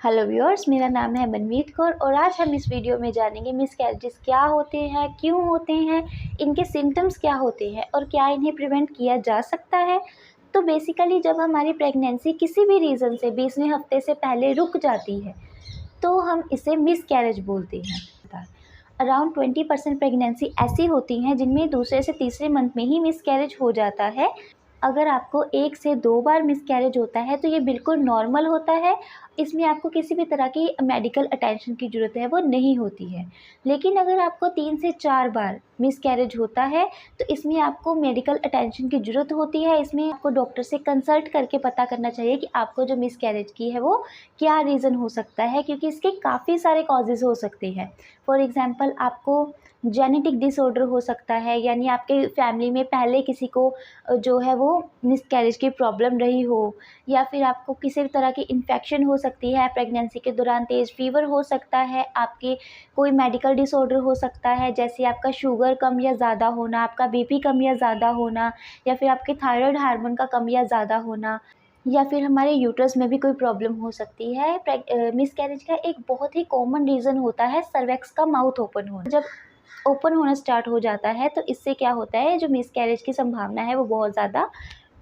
Hello viewers, मेरा नाम है मनमीत कौर और आज हम इस वीडियो में जानेंगे मिसकैरेजेस क्या होते हैं, क्यों होते हैं, इनके सिम्टम्स क्या होते हैं और क्या इन्हें प्रिवेंट किया जा सकता है। तो बेसिकली जब हमारी प्रेगनेंसी किसी भी रीज़न से 20वें हफ्ते से पहले रुक जाती है तो हम इसे मिसकैरेज बोलते हैं। अराउंड 20% प्रेगनेंसी ऐसी होती हैं जिनमें दूसरे से तीसरे मंथ में ही मिसकैरेज हो जाता है। अगर आपको 1 से 2 बार मिसकैरेज होता है तो ये बिल्कुल नॉर्मल होता है। इसमें आपको किसी भी तरह की मेडिकल अटेंशन की ज़रूरत है वो नहीं होती है। लेकिन अगर आपको 3 से 4 बार मिसकैरेज होता है तो इसमें आपको मेडिकल अटेंशन की ज़रूरत होती है। इसमें आपको डॉक्टर से कंसल्ट करके पता करना चाहिए कि आपको जो मिसकैरेज की है वो क्या रीज़न हो सकता है, क्योंकि इसके काफ़ी सारे कॉजेज़ हो सकते हैं। फॉर एग्ज़ाम्पल आपको जेनेटिक डिसऑर्डर हो सकता है, यानी आपके फैमिली में पहले किसी को जो है वो मिसकैरेज की प्रॉब्लम रही हो, या फिर आपको किसी भी तरह की इन्फेक्शन हो सकती है प्रेगनेंसी के दौरान, तेज़ फीवर हो सकता है, आपके कोई मेडिकल डिसऑर्डर हो सकता है जैसे आपका शुगर कम या ज़्यादा होना, आपका बीपी कम या ज़्यादा होना, या फिर आपके थायराइड हार्मोन का कम या ज़्यादा होना, या फिर हमारे यूट्रस में भी कोई प्रॉब्लम हो सकती है। मिसकैरेज का एक बहुत ही कॉमन रीज़न होता है सर्वेक्स का माउथ ओपन होना। जब ओपन होना स्टार्ट हो जाता है तो इससे क्या होता है, जो मिसकैरेज की संभावना है वो बहुत ज़्यादा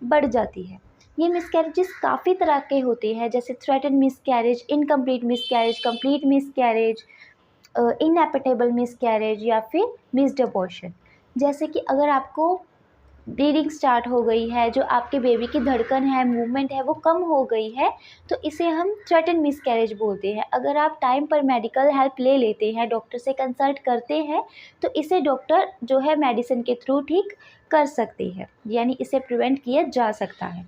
बढ़ जाती है। ये मिसकैरेजेस काफ़ी तरह के होते हैं जैसे threaten miscarriage, incomplete miscarriage, complete miscarriage, inevitable miscarriage या फिर मिस्ड अबॉर्शन। जैसे कि अगर आपको ब्लीडिंग स्टार्ट हो गई है, जो आपके बेबी की धड़कन है, मूवमेंट है वो कम हो गई है, तो इसे हम थ्रेटन मिसकैरेज बोलते हैं। अगर आप टाइम पर मेडिकल हेल्प ले लेते हैं, डॉक्टर से कंसल्ट करते हैं, तो इसे डॉक्टर जो है मेडिसिन के थ्रू ठीक कर सकते हैं, यानी इसे प्रिवेंट किया जा सकता है।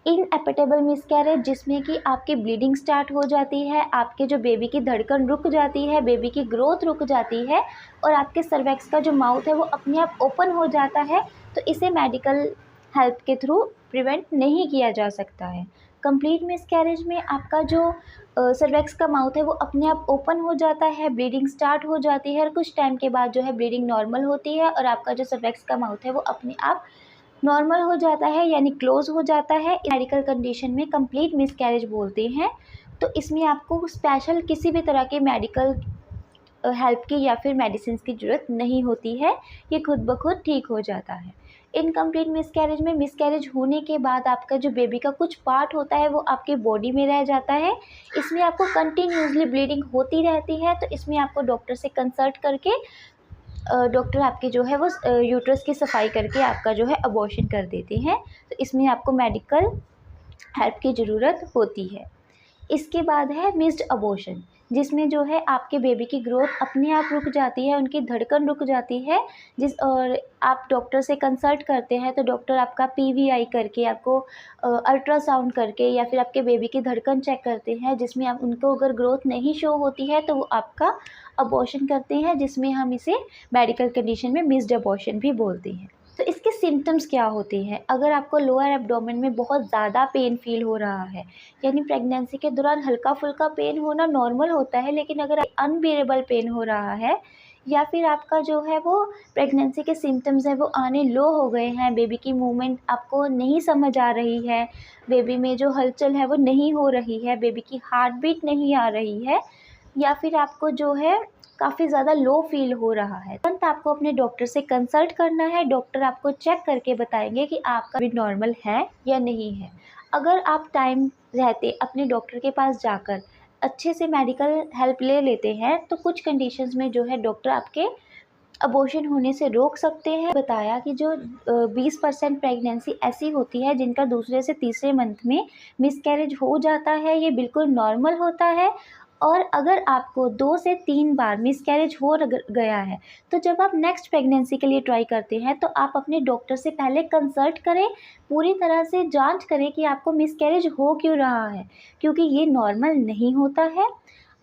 इनएपिटेबल मिसकैरेज जिसमें कि आपकी ब्लीडिंग स्टार्ट हो जाती है, आपके जो बेबी की धड़कन रुक जाती है, बेबी की ग्रोथ रुक जाती है और आपके सर्वेक्स का जो माउथ है वो अपने आप ओपन हो जाता है, तो इसे मेडिकल हेल्प के थ्रू प्रिवेंट नहीं किया जा सकता है। कंप्लीट मिसकैरेज में आपका जो सर्वेक्स का माउथ है वो अपने आप ओपन हो जाता है, ब्लीडिंग स्टार्ट हो जाती है और कुछ टाइम के बाद जो है ब्लीडिंग नॉर्मल होती है और आपका जो सर्वेक्स का माउथ है वो अपने आप नॉर्मल हो जाता है, यानी क्लोज हो जाता है। मेडिकल कंडीशन में कंप्लीट मिसकैरेज बोलते हैं। तो इसमें आपको स्पेशल किसी भी तरह के मेडिकल हेल्प की या फिर मेडिसिन की ज़रूरत नहीं होती है, ये खुद ब खुद ठीक हो जाता है। इनकम्प्लीट मिसकैरेज में मिसकैरेज होने के बाद आपका जो बेबी का कुछ पार्ट होता है वो आपकी बॉडी में रह जाता है। इसमें आपको कंटिन्यूसली ब्लीडिंग होती रहती है, तो इसमें आपको डॉक्टर से कंसल्ट करके डॉक्टर आपकी जो है वो यूट्रस की सफाई करके आपका जो है अबॉर्शन कर देते हैं। तो इसमें आपको मेडिकल हेल्प की ज़रूरत होती है। इसके बाद है मिस्ड अबॉर्शन, जिसमें जो है आपके बेबी की ग्रोथ अपने आप रुक जाती है, उनकी धड़कन रुक जाती है। और आप डॉक्टर से कंसल्ट करते हैं तो डॉक्टर आपका पीवीआई करके आपको अल्ट्रासाउंड करके या फिर आपके बेबी की धड़कन चेक करते हैं, जिसमें आप उनको अगर ग्रोथ नहीं शो होती है तो वो आपका अबॉर्शन करते हैं, जिसमें हम इसे मेडिकल कंडीशन में मिस्ड अबॉर्शन भी बोलते हैं। तो इसके सिम्टम्स क्या होते हैं? अगर आपको लोअर एब्डोमेन में बहुत ज़्यादा पेन फील हो रहा है, यानी प्रेगनेंसी के दौरान हल्का-फुल्का पेन होना नॉर्मल होता है, लेकिन अगर अनबियरेबल पेन हो रहा है या फिर आपका जो है वो प्रेगनेंसी के सिम्टम्स हैं वो आने लो हो गए हैं, बेबी की मूवमेंट आपको नहीं समझ आ रही है, बेबी में जो हलचल है वो नहीं हो रही है, बेबी की हार्ट बीट नहीं आ रही है, या फिर आपको जो है काफ़ी ज़्यादा लो फील हो रहा है, तुरंत आपको अपने डॉक्टर से कंसल्ट करना है। डॉक्टर आपको चेक करके बताएंगे कि आपका भी नॉर्मल है या नहीं है। अगर आप टाइम रहते अपने डॉक्टर के पास जाकर अच्छे से मेडिकल हेल्प ले लेते हैं तो कुछ कंडीशंस में जो है डॉक्टर आपके अबॉर्शन होने से रोक सकते हैं। बताया कि जो 20% प्रेगनेंसी ऐसी होती है जिनका दूसरे से तीसरे मंथ में मिसकैरेज हो जाता है, ये बिल्कुल नॉर्मल होता है। और अगर आपको 2 से 3 बार मिसकैरेज हो गया है तो जब आप नेक्स्ट प्रेगनेंसी के लिए ट्राई करते हैं तो आप अपने डॉक्टर से पहले कंसल्ट करें, पूरी तरह से जांच करें कि आपको मिसकैरेज हो क्यों रहा है, क्योंकि ये नॉर्मल नहीं होता है।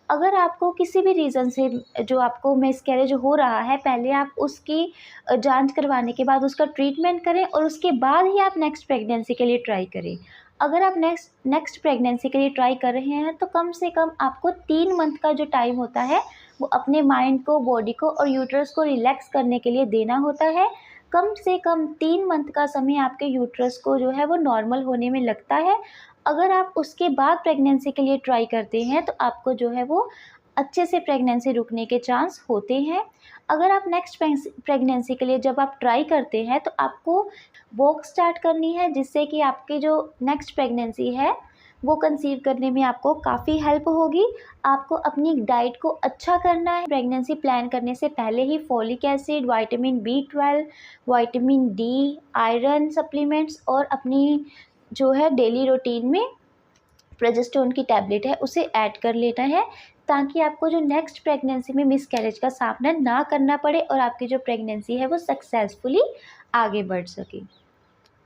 अगर आपको किसी भी रीज़न से जो आपको मिसकैरेज हो रहा है, पहले आप उसकी जांच करवाने के बाद उसका ट्रीटमेंट करें और उसके बाद ही आप नेक्स्ट प्रेगनेंसी के लिए ट्राई करें। अगर आप नेक्स्ट प्रेगनेंसी के लिए ट्राई कर रहे हैं तो कम से कम आपको 3 मंथ का जो टाइम होता है वो अपने माइंड को, बॉडी को और यूट्रस को रिलैक्स करने के लिए देना होता है। कम से कम 3 मंथ का समय आपके यूट्रस को जो है वो नॉर्मल होने में लगता है। अगर आप उसके बाद प्रेगनेंसी के लिए ट्राई करते हैं तो आपको जो है वो अच्छे से प्रेगनेंसी रुकने के चांस होते हैं। अगर आप नेक्स्ट प्रेगनेंसी के लिए जब आप ट्राई करते हैं तो आपको वॉक स्टार्ट करनी है, जिससे कि आपकी जो नेक्स्ट प्रेगनेंसी है वो कंसीव करने में आपको काफ़ी हेल्प होगी। आपको अपनी डाइट को अच्छा करना है। प्रेगनेंसी प्लान करने से पहले ही folic acid, vitamin B12, vitamin D, iron supplements और अपनी जो है डेली रूटीन में प्रोजेस्टेरोन की टैबलेट है उसे ऐड कर लेना है, ताकि आपको जो नेक्स्ट प्रेगनेंसी में मिसकैरेज का सामना ना करना पड़े और आपकी जो प्रेगनेंसी है वो सक्सेसफुली आगे बढ़ सके।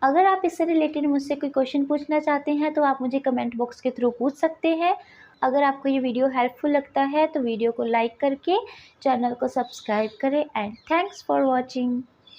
अगर आप इससे रिलेटेड मुझसे कोई क्वेश्चन पूछना चाहते हैं तो आप मुझे कमेंट बॉक्स के थ्रू पूछ सकते हैं। अगर आपको ये वीडियो हेल्पफुल लगता है तो वीडियो को लाइक करके चैनल को सब्सक्राइब करें एंड थैंक्स फॉर वॉचिंग।